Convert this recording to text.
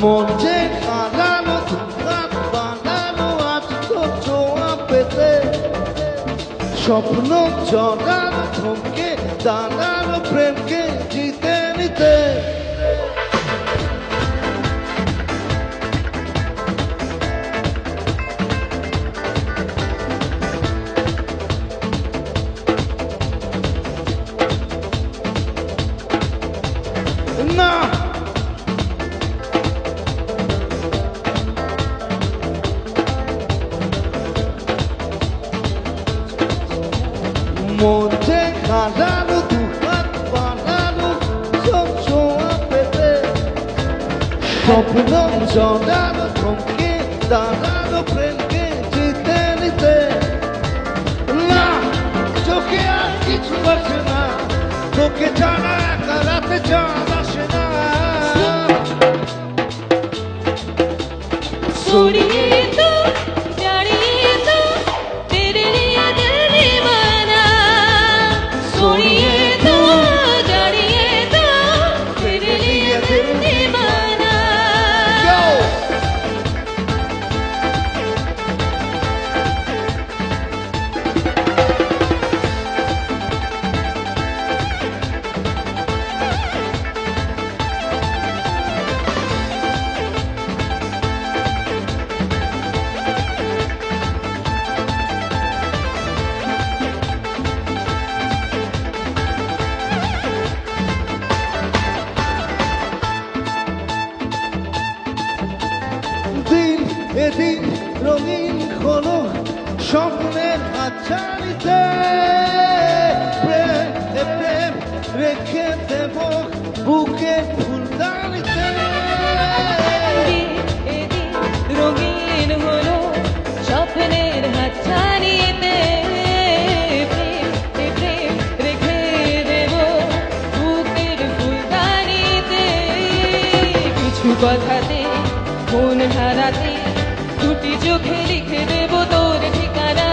মন যে হারানো দুঘাত বানানো আজ তো ছোঁয়া পেতে, স্বপ্ন জগানো থমকে দাঁড়ানো প্রেমকে জিতে নিতে। না মধ্যে হারানো দুহাত বানানো সব ছোঁয়া পেতে, স্বপ্ন জগানো থমকে দাঁড়ানো প্রেমকে জিতে নিতে। না চোখে আর কিছু আসে না, তোকে জানা একা রাতে চাঁদ আসে না। सोनिए तो जानिए तो तेरे लिए दिल दीवाना, सोनिए तो जानिए तो तेरे लिए दिल दीवाना। দিন এদিন রঙিন হলো স্বপ্নের হাতছানিতে, প্রেম প্রেম রেখে দেব বুকের ফুলদানিতে। এদিন রঙিন হলো স্বপ্নের হাতছানিতে, প্রেম প্রেম রেখে দেব বুকের ফুলদানিতে। কিছু কথাতে মন হারাতে দুটি চোখে লিখে দেব তোর ঠিকানা।